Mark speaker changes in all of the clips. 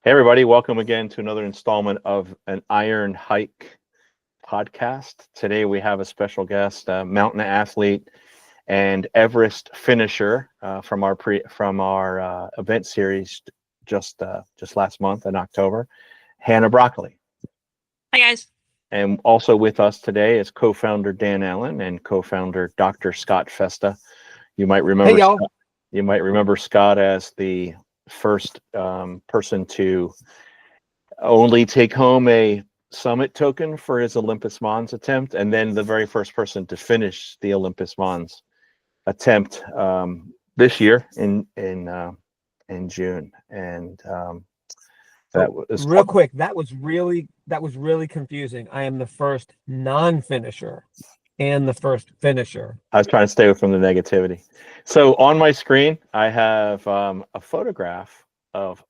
Speaker 1: Hey, everybody. Welcome again to another installment of an IronHike podcast. Today we have a special guest, mountain athlete and Everest finisher from our event series just last month in October, Hannah Brauchle.
Speaker 2: Hi, guys.
Speaker 1: And also with us today is co-founder Dan Allen and co-founder Dr. Scott Festa. You might remember
Speaker 3: Hey, y'all.
Speaker 1: You might remember Scott as the first person to only take home a summit token for his Olympus Mons attempt, and then the very first person to finish the Olympus Mons attempt this year in June. And that was
Speaker 3: real quick. That was really confusing. I am the first non-finisher and the first finisher.
Speaker 1: I was trying to stay away from the negativity. So on my screen, I have a photograph of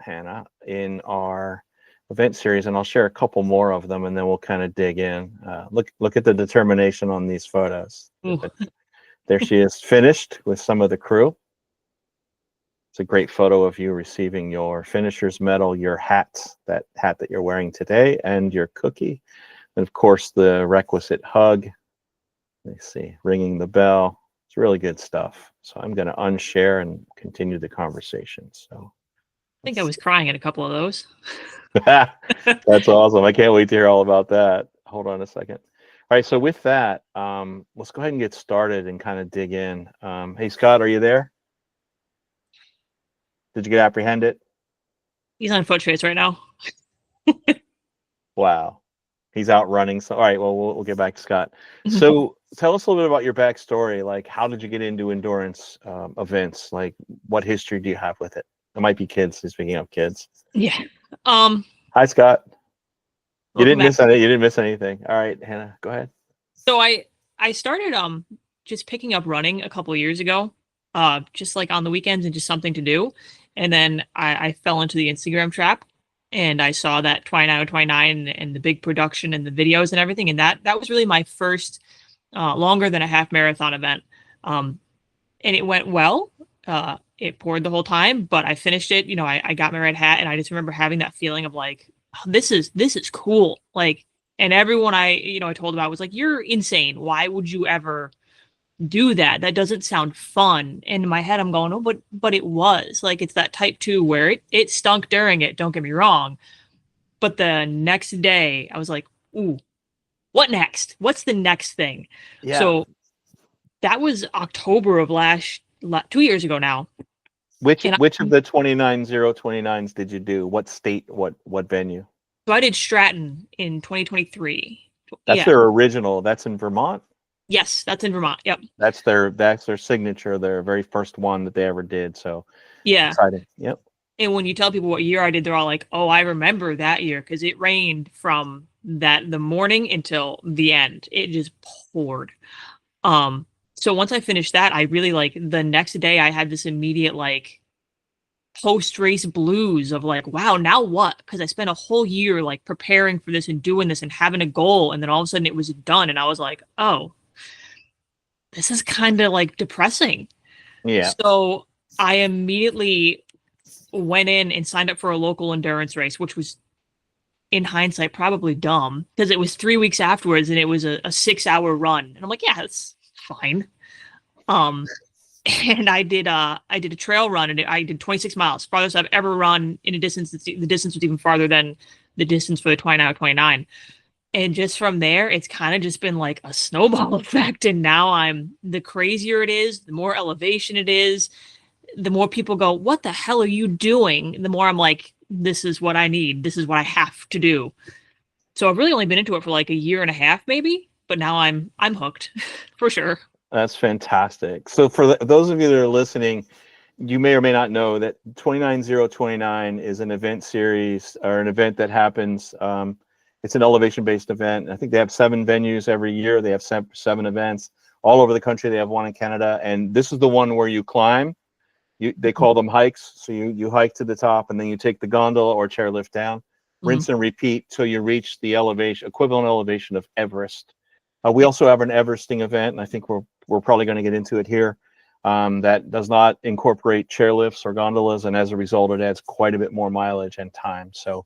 Speaker 1: Hannah in our event series, and I'll share a couple more of them, and then we'll kind of dig in. Look at the determination on these photos. There she is, finished with some of the crew. It's a great photo of you receiving your finisher's medal, your hat, that you're wearing today, and your cookie. And of course, the requisite hug. Let me see, ringing the bell. It's really good stuff. So I'm going to unshare and continue the conversation. So
Speaker 2: I think I was crying at a couple of those.
Speaker 1: That's awesome. I can't wait to hear all about that. Hold on a second. All right. So with that, let's go ahead and get started and kind of dig in. Hey, Scott, are you there? Did you get apprehended?
Speaker 2: He's on foot chase right now.
Speaker 1: Wow. He's out running. So, all right, well, we'll get back to Scott. So tell us a little bit about your backstory. Like, how did you get into endurance events? Like, what history do you have with it? It might be kids. Speaking of kids.
Speaker 2: Yeah.
Speaker 1: Hi, Scott. You didn't
Speaker 2: back.
Speaker 1: miss anything. You didn't miss anything. All right, Hannah, go ahead.
Speaker 2: So I started just picking up running a couple of years ago, just like on the weekends and just something to do. And then I fell into the Instagram trap, and I saw that 29 and the big production and the videos and everything. And that was really my first longer than a half marathon event. And it went well. It poured the whole time, but I finished it. You know, I got my red hat, and I just remember having that feeling of like, oh, this is cool. Like, and everyone I told about was like, you're insane. Why would you ever do that? That doesn't sound fun. And in my head, I'm going, oh, but it was like, it's that type 2 where it stunk during it. Don't get me wrong. But the next day I was like, ooh, what next? What's the next thing?
Speaker 1: Yeah.
Speaker 2: So that was October of 2 years ago now.
Speaker 1: Which of the 29.029s did you do? What state? What venue?
Speaker 2: So I did Stratton in 2023.
Speaker 1: That's their original. That's in Vermont.
Speaker 2: Yes, that's in Vermont. Yep.
Speaker 1: That's their signature. Their very first one that they ever did. So
Speaker 2: yeah,
Speaker 1: exciting. Yep.
Speaker 2: And when you tell people what year I did, they're all like, "Oh, I remember that year," because it rained from the morning until the end. It just poured. So once I finished that, I really like the next day I had this immediate like post-race blues of like, wow, now what? Because I spent a whole year like preparing for this and doing this and having a goal, and then all of a sudden it was done, and I was like, oh, this is kind of like depressing.
Speaker 1: Yeah.
Speaker 2: So I immediately went in and signed up for a local endurance race, which was in hindsight probably dumb because it was 3 weeks afterwards and it was a 6-hour run. And I'm like, yeah, that's fine. And I did a trail run, and I did 26 miles, farthest I've ever run in a distance. The distance was even farther than the distance for the 29. And just from there, it's kind of just been like a snowball effect. And now the crazier it is, the more elevation it is, the more people go, what the hell are you doing? The more I'm like, this is what I need. This is what I have to do. So I've really only been into it for like a year and a half, maybe, but now I'm hooked for sure.
Speaker 1: That's fantastic. So for those of you that are listening, you may or may not know that 29.029 is an event series or an event that happens. It's an elevation-based event. I think they have 7 venues every year. They have 7 events all over the country. They have one in Canada, and this is the one where you climb. They call them hikes. So you hike to the top, and then you take the gondola or chairlift down, rinse and repeat till you reach the equivalent elevation of Everest. We also have an Everesting event, and I think we're probably going to get into it here. that does not incorporate chairlifts or gondolas, and as a result, it adds quite a bit more mileage and time. So,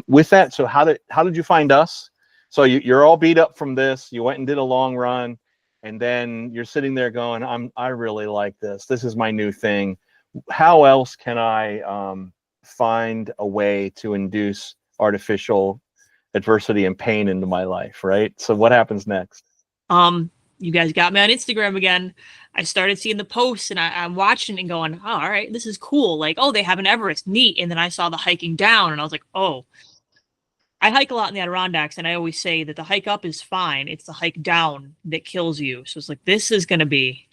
Speaker 1: with that, so how did you find us? So you're all beat up from this. You went and did a long run, and then you're sitting there going, I really like this. This is my new thing. How else can I find a way to induce artificial adversity and pain into my life, right? So what happens next?
Speaker 2: You guys got me on Instagram again. I started seeing the posts, and I'm watching and going, oh, all right, this is cool. Like, oh, they have an Everest, neat. And then I saw the hiking down, and I was like, oh, I hike a lot in the Adirondacks, and I always say that the hike up is fine. It's the hike down that kills you. So it's like, this is going to be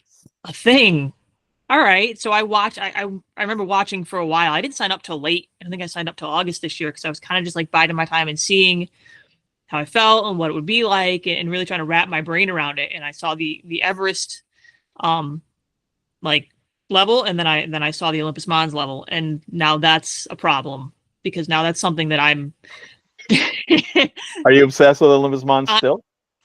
Speaker 2: a thing. All right. So I watched, I remember watching for a while. I didn't sign up till late. I think I signed up till August this year because I was kind of just like biding my time and seeing how I felt and what it would be like, and really trying to wrap my brain around it. And I saw the Everest, like level, and then I saw the Olympus Mons level, and now that's a problem because now that's something that I'm.
Speaker 1: Are you obsessed with Olympus Mons still?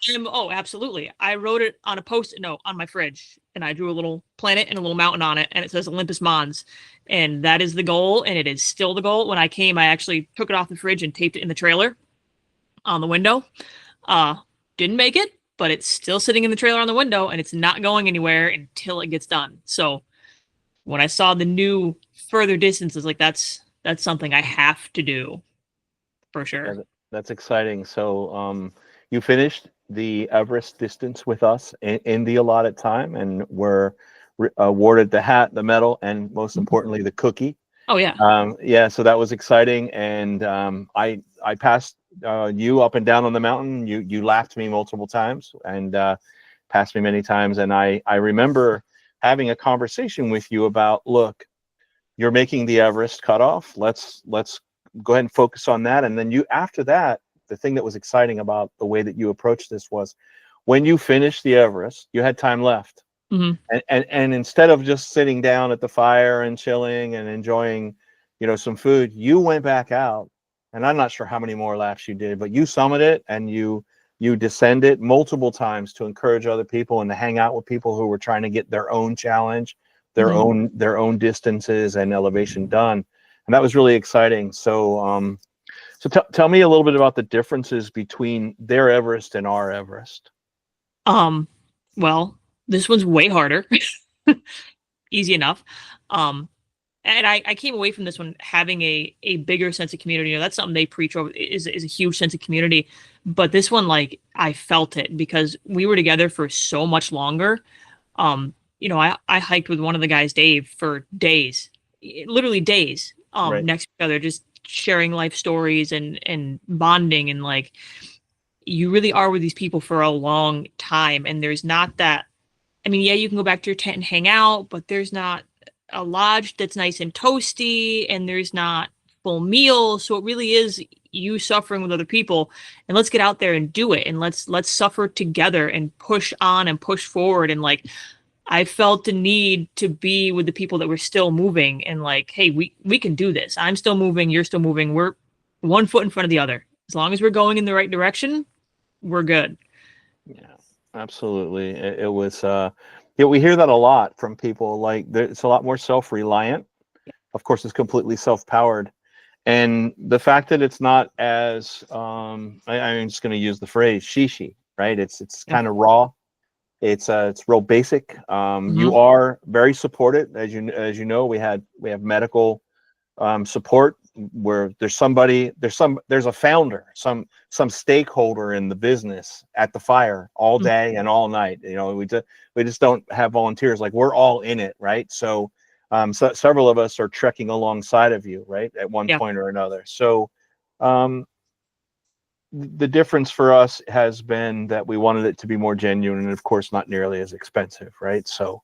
Speaker 2: Oh, absolutely. I wrote it on a post-it note on my fridge, and I drew a little planet and a little mountain on it, and it says Olympus Mons, and that is the goal, and it is still the goal. When I came, I actually took it off the fridge and taped it in the trailer on the window. Didn't make it, but it's still sitting in the trailer on the window, and it's not going anywhere until it gets done. So when I saw the new further distances, like that's something I have to do for sure.
Speaker 1: That's exciting. So you finished the Everest distance with us in the allotted time, and were awarded the hat, the medal, and most importantly, the cookie.
Speaker 2: Oh yeah.
Speaker 1: Yeah. So that was exciting, and I passed you up and down on the mountain. You laughed me multiple times and passed me many times, and I remember having a conversation with you about, look, you're making the Everest cutoff. Let's go ahead and focus on that. And then after that, the thing that was exciting about the way that you approached this was when you finished the Everest, you had time left.
Speaker 2: Mm-hmm.
Speaker 1: And instead of just sitting down at the fire and chilling and enjoying, some food, you went back out, and I'm not sure how many more laps you did, but you summited it, and you descended multiple times to encourage other people and to hang out with people who were trying to get their own challenge, their own distances and elevation done. And that was really exciting. So, tell me a little bit about the differences between their Everest and our Everest.
Speaker 2: Well, this one's way harder. Easy enough. And I came away from this one having a bigger sense of community. That's something they preach over, is a huge sense of community. But this one, like, I felt it because we were together for so much longer. I hiked with one of the guys, Dave, for days, literally days,
Speaker 1: Right.
Speaker 2: next to each other, just sharing life stories and bonding. And like, you really are with these people for a long time. And there's not that, I mean, yeah, you can go back to your tent and hang out, but there's not a lodge that's nice and toasty, and there's not full meals. So it really is you suffering with other people, and let's get out there and do it. And let's suffer together and push on and push forward. And like, I felt the need to be with the people that were still moving, and like, hey, we can do this. I'm still moving. You're still moving. We're one foot in front of the other. As long as we're going in the right direction, we're good.
Speaker 1: Yeah, absolutely. It was, we hear that a lot from people. Like, it's a lot more self-reliant. Of course, it's completely self-powered. And the fact that it's not as, I'm just going to use the phrase shishi, right? It's kind of raw. It's real basic. You are very supported, as you know. We have medical support where there's a founder, some stakeholder in the business at the fire all day and all night. We just don't have volunteers. Like, we're all in it, right? So, several of us are trekking alongside of you, right, at one point or another. So, the difference for us has been that we wanted it to be more genuine, and of course not nearly as expensive, right? So,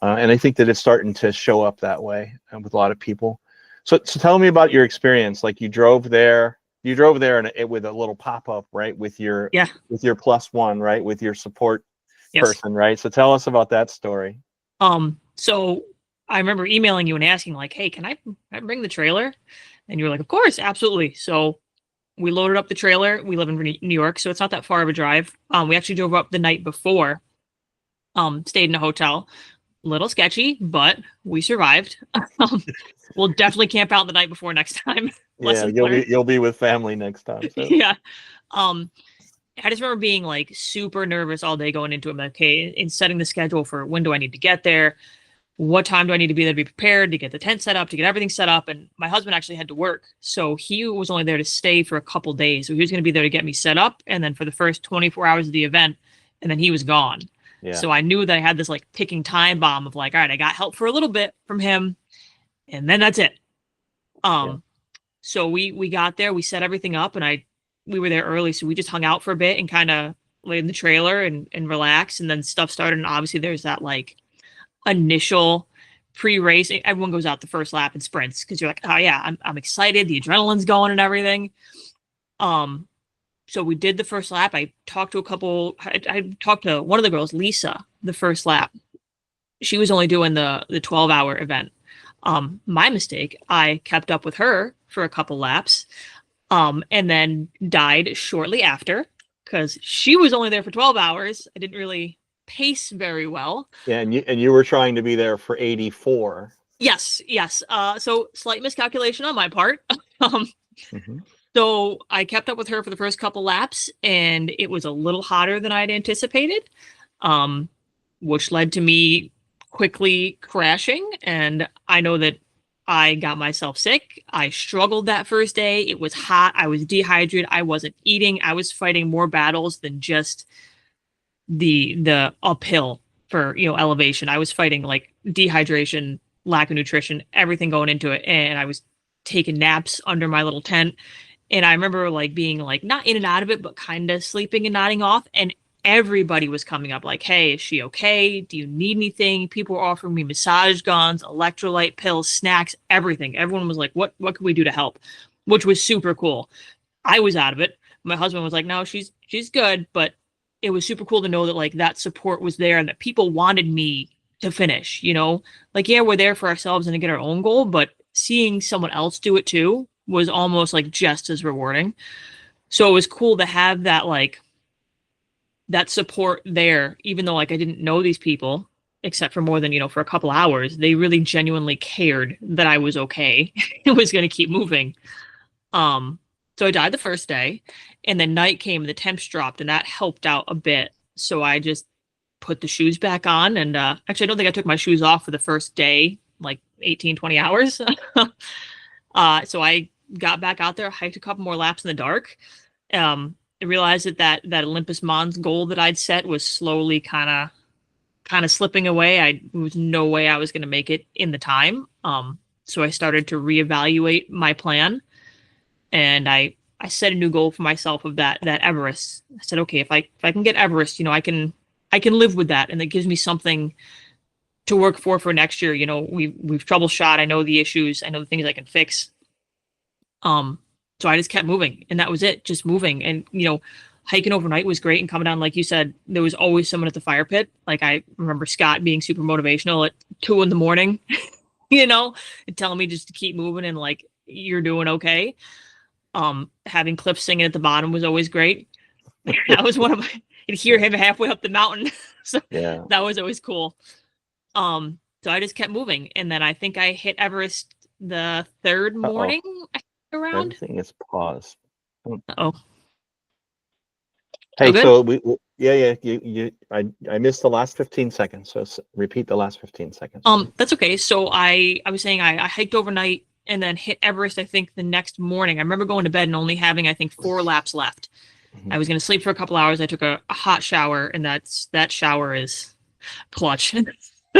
Speaker 1: and I think that it's starting to show up that way with a lot of people. So tell me about your experience. Like, you drove there with a little pop-up, right? With your +1, right? With your support person, right? So tell us about that story.
Speaker 2: So I remember emailing you and asking, like, hey, can I bring the trailer? And you were like, of course, absolutely. So we loaded up the trailer. We live in New York, so it's not that far of a drive. We actually drove up the night before, stayed in a hotel, Little sketchy, but we survived. We'll definitely camp out the night before next time.
Speaker 1: Yeah,
Speaker 2: Lessons learned.
Speaker 1: you'll be with family next time. So.
Speaker 2: Yeah. I just remember being like super nervous all day going into it. I'm like, okay, in setting the schedule for when do I need to get there? What time do I need to be there to be prepared to get the tent set up, to get everything set up? And my husband actually had to work. So he was only there to stay for a couple days. So he was going to be there to get me set up. And then for the first 24 hours of the event, and then he was gone.
Speaker 1: Yeah.
Speaker 2: So I knew that I had this like ticking time bomb of like, all right, I got help for a little bit from him. And then that's it. So we got there, we set everything up, and we were there early. So we just hung out for a bit and kind of laid in the trailer and relaxed. And then stuff started. And obviously there's that like initial pre-race. Everyone goes out the first lap and sprints because you're like, oh yeah, I'm excited. The adrenaline's going and everything. So we did the first lap. I talked to I talked to one of the girls, Lisa, the first lap. She was only doing the 12-hour event. My mistake, I kept up with her for a couple laps, and then died shortly after because she was only there for 12 hours. I didn't really pace very well.
Speaker 1: Yeah, and you were trying to be there for 84.
Speaker 2: Yes. So slight miscalculation on my part. So I kept up with her for the first couple laps, and it was a little hotter than I'd anticipated, which led to me quickly crashing. And I know that I got myself sick. I struggled that first day. It was hot. I was dehydrated. I wasn't eating. I was fighting more battles than just the uphill for, elevation. I was fighting like dehydration, lack of nutrition, everything going into it. And I was taking naps under my little tent. And I remember like being like not in and out of it, but kind of sleeping and nodding off. And everybody was coming up like, hey, is she okay? Do you need anything? People were offering me massage guns, electrolyte pills, snacks, everything. Everyone was like, what can we do to help? Which was super cool. I was out of it. My husband was like, no, she's good. But it was super cool to know that like that support was there and that people wanted me to finish, like, yeah, we're there for ourselves and to get our own goal, but seeing someone else do it too was almost like just as rewarding. So it was cool to have that, like, that support there, even though like I didn't know these people except for more than, for a couple hours. They really genuinely cared that I was okay. It was going to keep moving. So I died the first day, and then night came and the temps dropped, and that helped out a bit. So I just put the shoes back on, and actually I don't think I took my shoes off for the first day, like 18, 20 hours. So I got back out there, hiked a couple more laps in the dark. I realized that Olympus Mons goal that I'd set was slowly kind of slipping away. There was no way I was going to make it in the time. So I started to reevaluate my plan, and I set a new goal for myself of that Everest. I said, okay, if I can get Everest, I can live with that, and it gives me something to work for next year. We've troubleshot. I know the issues. I know the things I can fix. So I just kept moving, and that was it, just moving. And, hiking overnight was great. And coming down, like you said, there was always someone at the fire pit. Like I remember Scott being super motivational at 2 a.m, and telling me just to keep moving and like, you're doing okay. Having Cliff singing at the bottom was always great. That was one of my, you'd hear him halfway up the mountain. So yeah, that was always cool. So I just kept moving. And then I think I hit Everest the third morning around.
Speaker 1: Everything is paused.
Speaker 2: Oh.
Speaker 1: Hey, so I missed the last 15 seconds. So repeat the last 15 seconds.
Speaker 2: That's okay. So I was saying I hiked overnight and then hit Everest, I think, the next morning. I remember going to bed and only having, I think, 4 laps left. Mm-hmm. I was going to sleep for a couple hours. I took a hot shower, and that shower is clutch.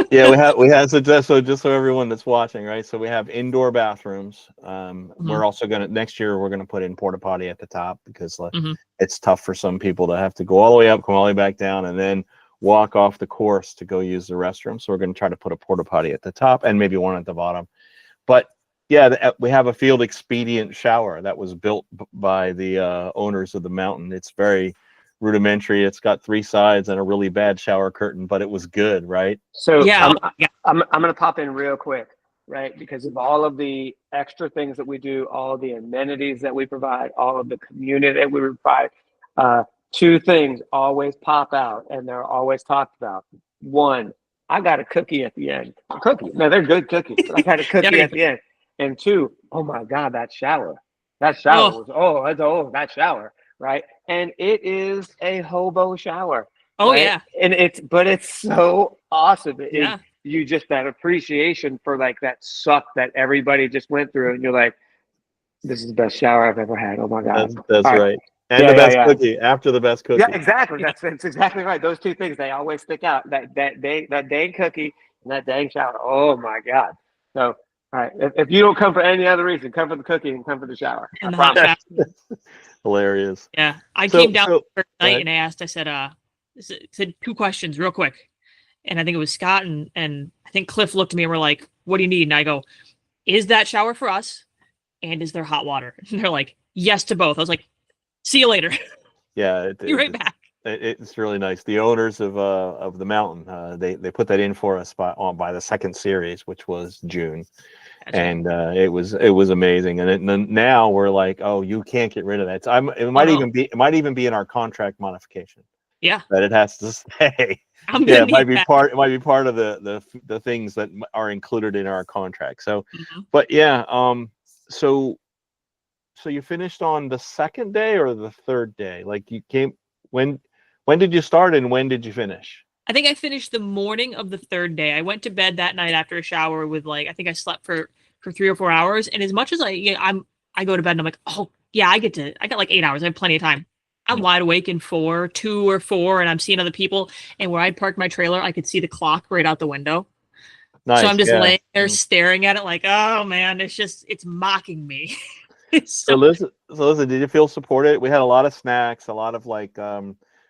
Speaker 1: Yeah, we have so just so everyone that's watching, right? So we have indoor bathrooms. Mm-hmm. We're also next year we're gonna put in porta potty at the top because mm-hmm. it's tough for some people to have to go all the way up, come all the way back down, and then walk off the course to go use the restroom. So we're gonna try to put a porta potty at the top and maybe one at the bottom. But yeah, we have a field expedient shower that was built by the owners of the mountain. It's very rudimentary. It's got 3 sides and a really bad shower curtain, but it was good, right?
Speaker 3: So yeah, I'm gonna pop in real quick, right? Because of all of the extra things that we do, all of the amenities that we provide, all of the community that we provide, 2 things always pop out, and they're always talked about. 1, I got a cookie at the end. A cookie. No, they're good cookies, but I got a cookie at the end. And two, oh my God, that shower. That shower was, that shower, right? And it is a hobo shower.
Speaker 2: Oh,
Speaker 3: right?
Speaker 2: yeah.
Speaker 3: And it's so awesome.
Speaker 2: Yeah.
Speaker 3: You just, that appreciation for like that suck that everybody just went through. And you're like, this is the best shower I've ever had. Oh my God.
Speaker 1: That's
Speaker 3: All
Speaker 1: right. And
Speaker 3: Yeah,
Speaker 1: the best
Speaker 3: yeah.
Speaker 1: cookie after the best cookie.
Speaker 3: Yeah, exactly. That's exactly right. Those two things, they always stick out. That dang cookie and that dang shower. Oh my God. So, all right. If you don't come for any other reason, come for the cookie and come for the shower.
Speaker 2: And
Speaker 3: I
Speaker 2: the hot
Speaker 3: promise.
Speaker 2: shower.
Speaker 1: Hilarious.
Speaker 2: Yeah. I
Speaker 1: So-
Speaker 2: came down
Speaker 1: so-
Speaker 2: first night and I asked, I said two questions real quick. And I think it was Scott and I think Cliff looked at me and were like, what do you need? And I go, is that shower for us? And is there hot water? And they're like, yes to both. I was like, see you later.
Speaker 1: Yeah.
Speaker 2: Be right back.
Speaker 1: It's really nice. The owners of the mountain, they put that in for us by the second series, which was June.
Speaker 2: Gotcha.
Speaker 1: And it was amazing. And now we're like, oh, you can't get rid of that. It might even be in our contract modification.
Speaker 2: Yeah.
Speaker 1: That it has to stay.
Speaker 2: I'm
Speaker 1: Yeah,
Speaker 2: gonna
Speaker 1: it might
Speaker 2: need
Speaker 1: be
Speaker 2: that.
Speaker 1: part. It might be part of the things that are included in our contract. So,
Speaker 2: Mhm.
Speaker 1: but yeah. So you finished on the second day or the third day? Like you came when did you start and when did you finish?
Speaker 2: I think I finished the morning of the third day. I went to bed that night after a shower with I think I slept for 3 or 4 hours. And as much as I go to bed and I'm like, oh yeah, I got like 8 hours. I have plenty of time. I'm wide awake in 2 or 4, and I'm seeing other people. And where I'd parked my trailer, I could see the clock right out the window.
Speaker 1: Nice.
Speaker 2: So I'm just
Speaker 1: yeah.
Speaker 2: laying there staring at it like, oh man, it's mocking me.
Speaker 1: So listen, did you feel supported? We had a lot of snacks, a lot of like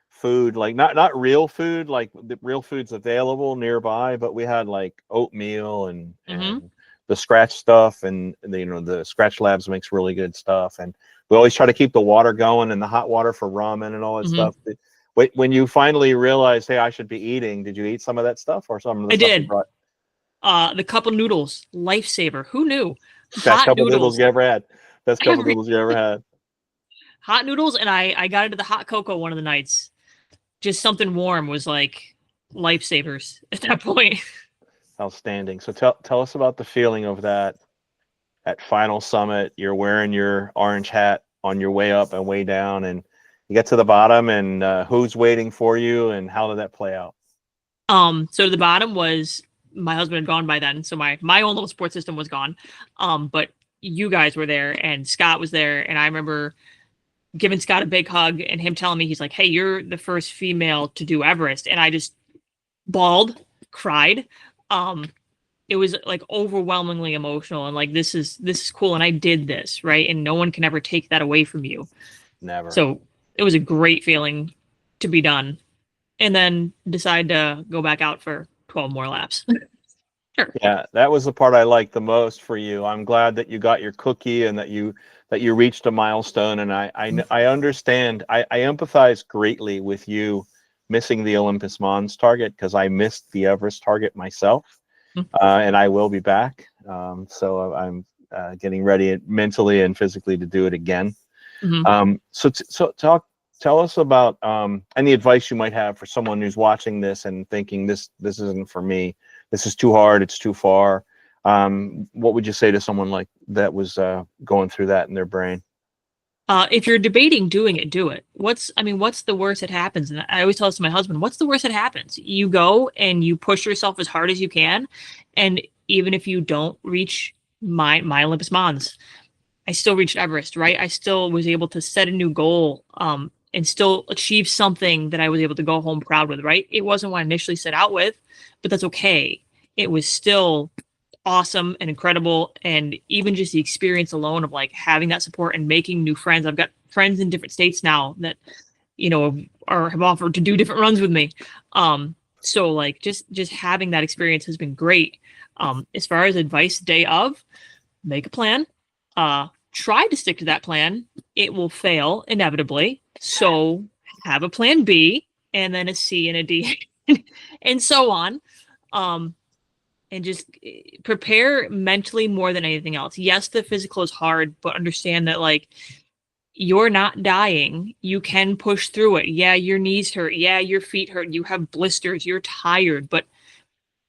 Speaker 1: food, like not real food, like the real food's available nearby, but we had like oatmeal and the scratch stuff, and the Scratch Labs makes really good stuff, and we always try to keep the water going and the hot water for ramen and all that stuff. When you finally realized, hey, I should be eating, did you eat some of that stuff or some of the
Speaker 2: I
Speaker 1: stuff
Speaker 2: did.
Speaker 1: you brought?
Speaker 2: The cup of noodles, lifesaver. Who knew?
Speaker 1: Best cup of noodles you ever had. Best cup of
Speaker 2: Every-
Speaker 1: noodles you ever had.
Speaker 2: Hot noodles, and I got into the hot cocoa one of the nights. Just something warm was like lifesavers at that point.
Speaker 1: Outstanding. So tell us about the feeling of that at final summit. You're wearing your orange hat on your way up and way down, and you get to the bottom, and who's waiting for you, and how did that play out?
Speaker 2: So the bottom was my husband had gone by then, so my own little support system was gone. But you guys were there, and Scott was there, and I remember giving Scott a big hug and him telling me, he's like, hey, you're the first female to do Everest. And I just bawled, cried. It was like overwhelmingly emotional and like, this is cool. And I did this, right? And no one can ever take that away from you.
Speaker 1: Never.
Speaker 2: So it was a great feeling to be done. And then decide to go back out for 12 more laps. Sure.
Speaker 1: Yeah, that was the part I liked the most for you. I'm glad that you got your cookie and that you reached a milestone. And I understand. I empathize greatly with you missing the Olympus Mons target, because I missed the Everest target myself, and I will be back. So I'm getting ready mentally and physically to do it again. Tell us about any advice you might have for someone who's watching this and thinking this isn't for me. This is too hard. It's too far. What would you say to someone like that was going through that in their brain?
Speaker 2: If you're debating doing it, do it. What's the worst that happens? And I always tell this to my husband, what's the worst that happens? You go and you push yourself as hard as you can. And even if you don't reach my Olympus Mons, I still reached Everest, right? I still was able to set a new goal and still achieve something that I was able to go home proud with, right? It wasn't what I initially set out with, but that's okay. It was still awesome and incredible. And even just the experience alone of like having that support and making new friends. I've got friends in different states now that, have offered to do different runs with me. So like just having that experience has been great. As far as advice day of, make a plan, try to stick to that plan. It will fail inevitably. So have a plan B and then a C and a D and so on. And just prepare mentally more than anything else. Yes, the physical is hard, but understand that like you're not dying. You can push through it. Yeah, your knees hurt. Yeah, your feet hurt. You have blisters. You're tired, but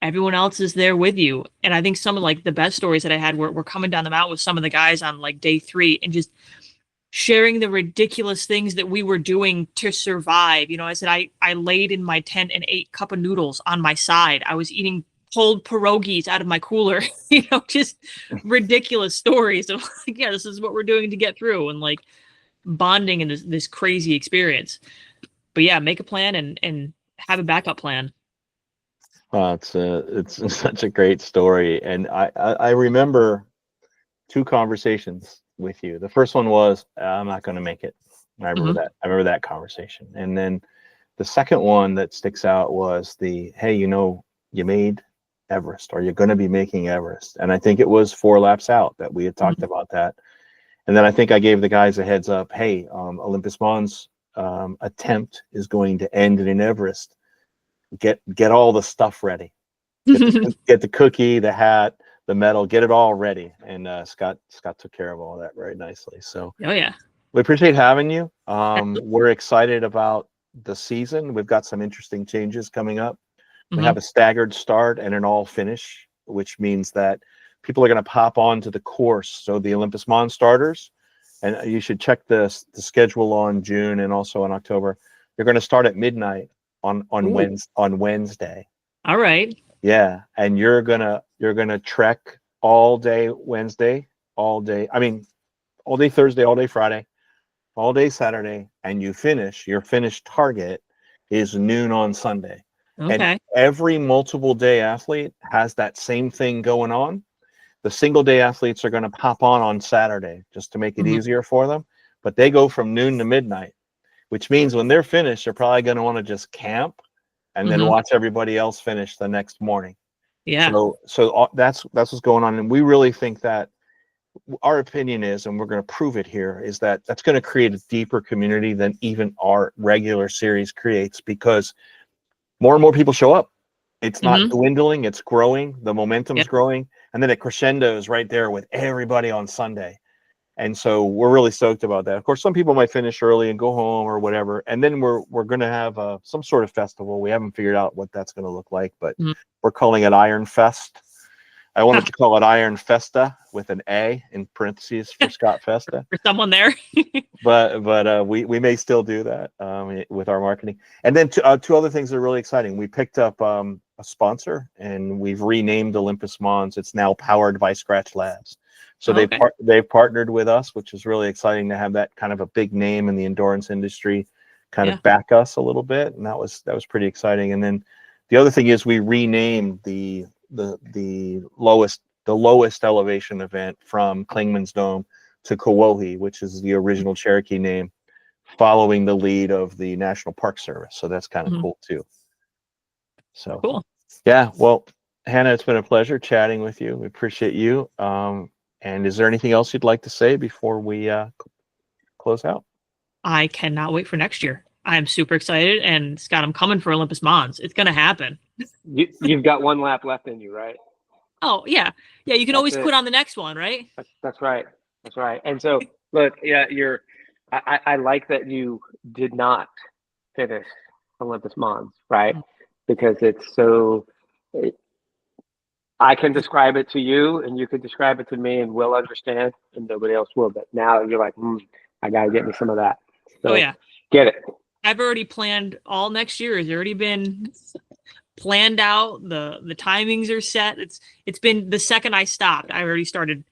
Speaker 2: everyone else is there with you. And I think some of like the best stories that I had were coming down the mountain with some of the guys on like day 3 and just sharing the ridiculous things that we were doing to survive. You know, I said I laid in my tent and ate cup of noodles on my side. I was eating cold pierogies out of my cooler, you know, just ridiculous stories of like, yeah, this is what we're doing to get through, and like bonding in this crazy experience. But yeah, make a plan and have a backup plan.
Speaker 1: It's such a great story, and I remember 2 conversations with you. The first one was, I'm not going to make it. I remember that. I remember that conversation. And then the second one that sticks out was the, hey, you know, you made Everest, or you're going to be making Everest. And I think it was 4 laps out that we had talked about that. And then I think I gave the guys a heads up, hey, Olympus Mons attempt is going to end in Everest. Get all the stuff ready. Get the cookie, the hat, the medal, get it all ready. And Scott took care of all that very nicely. So
Speaker 2: Oh yeah,
Speaker 1: we appreciate having you. We're excited about the season. We've got some interesting changes coming up. We have a staggered start and an all finish, which means that people are going to pop onto the course. So the Olympus Mons starters, and you should check the schedule on June and also on October. They're going to start at midnight on Wednesday.
Speaker 2: All right.
Speaker 1: Yeah, and you're gonna trek all day Wednesday, all day. I mean, all day Thursday, all day Friday, all day Saturday, and your finish target is noon on Sunday.
Speaker 2: Okay.
Speaker 1: And every multiple day athlete has that same thing going on. The single day athletes are going to pop on Saturday just to make it easier for them, but they go from noon to midnight, which means when they're finished, they're probably going to want to just camp and then watch everybody else finish the next morning.
Speaker 2: Yeah.
Speaker 1: So that's what's going on. And we really think that our opinion is, and we're going to prove it here, is that that's going to create a deeper community than even our regular series creates, because more and more people show up. It's not dwindling, it's growing. The momentum's growing. And then it crescendos right there with everybody on Sunday. And so we're really stoked about that. Of course, some people might finish early and go home or whatever. And then we're going to have some sort of festival. We haven't figured out what that's going to look like, but we're calling it Iron Fest. I wanted to call it Iron Festa with an A in parentheses for Scott Festa.
Speaker 2: For someone there.
Speaker 1: but we may still do that with our marketing. And then 2 other things that are really exciting. We picked up a sponsor, and we've renamed Olympus Mons. It's now powered by Scratch Labs. So they've partnered with us, which is really exciting to have that kind of a big name in the endurance industry kind of back us a little bit. And that was pretty exciting. And then the other thing is we renamed the lowest elevation event from Klingman's Dome to Kauai, which is the original Cherokee name, following the lead of the National Park Service. So that's kind of cool too. So
Speaker 2: cool.
Speaker 1: Yeah, well, Hannah, it's been a pleasure chatting with you. We appreciate you. And is there anything else you'd like to say before we close out?
Speaker 2: I cannot wait for next year. I'm super excited, and Scott, I'm coming for Olympus Mons. It's going to happen.
Speaker 3: You've got 1 lap left in you, right?
Speaker 2: Oh yeah. You can always quit on the next one, right?
Speaker 3: That's right. That's right. And so look, yeah, I like that you did not finish Olympus Mons, right? Because it's so, I can describe it to you, and you can describe it to me, and we'll understand, and nobody else will. But now you're like, I gotta get me some of that. So get it.
Speaker 2: I've already planned all next year. Has already been planned out. The timings are set. It's been the second I stopped, I already started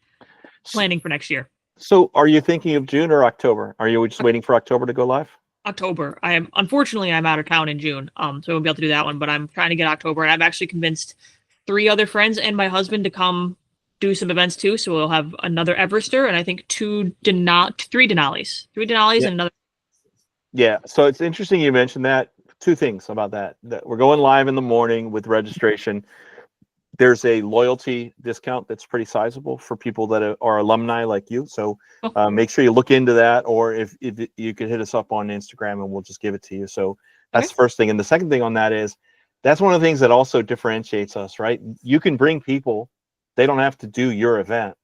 Speaker 2: planning for next year.
Speaker 1: So are you thinking of June or October? Are you just waiting for October to go live?
Speaker 2: October. Unfortunately I'm out of town in June. So I won't be able to do that one, but I'm trying to get October, and I've actually convinced 3 other friends and my husband to come do some events too. So we'll have another Everester, and I think 3 Denali's and another.
Speaker 1: Yeah. So it's interesting you mentioned that. 2 things about that we're going live in the morning with registration. There's a loyalty discount that's pretty sizable for people that are alumni like you. So make sure you look into that, or if you could hit us up on Instagram and we'll just give it to you. So that's the first thing. And the second thing on that is, that's one of the things that also differentiates us, right? You can bring people, they don't have to do your event.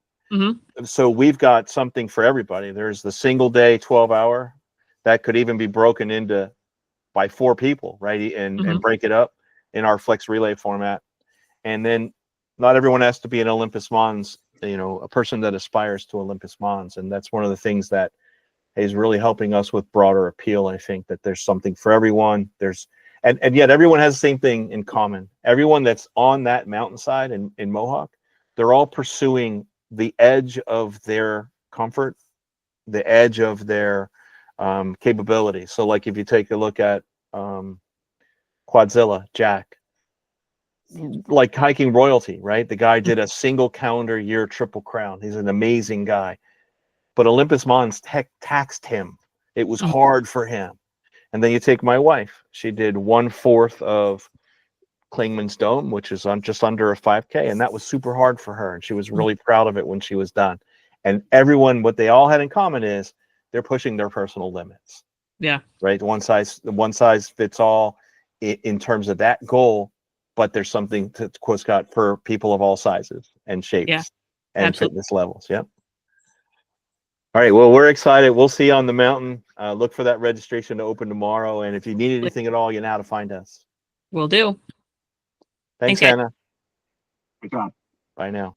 Speaker 1: So we've got something for everybody. There's the single day 12-hour that could even be broken into by 4 people, right? And break it up in our flex relay format. And then not everyone has to be an Olympus Mons, a person that aspires to Olympus Mons. And that's one of the things that is really helping us with broader appeal. I think that there's something for everyone. And yet everyone has the same thing in common. Everyone that's on that mountainside in Mohawk, they're all pursuing the edge of their comfort, the edge of their capability. So like if you take a look at Quadzilla, Jack, like hiking royalty, right? The guy did a single calendar year Triple Crown. He's an amazing guy. But Olympus Mons taxed him. It was hard for him. And then you take my wife. She did 1/4 of Klingman's Dome, which is on just under a 5K, and that was super hard for her. And she was really proud of it when she was done. And everyone, what they all had in common is they're pushing their personal limits.
Speaker 2: Yeah.
Speaker 1: Right. One size fits all in terms of that goal, but there's something to quote Scott for people of all sizes and shapes and fitness levels. Yep. All right. Well, we're excited. We'll see you on the mountain. Look for that registration to open tomorrow. And if you need anything at all, you know how to find us.
Speaker 2: Will do.
Speaker 1: Thanks,
Speaker 2: Thanks,
Speaker 1: Hannah.
Speaker 3: Good job.
Speaker 1: Bye now.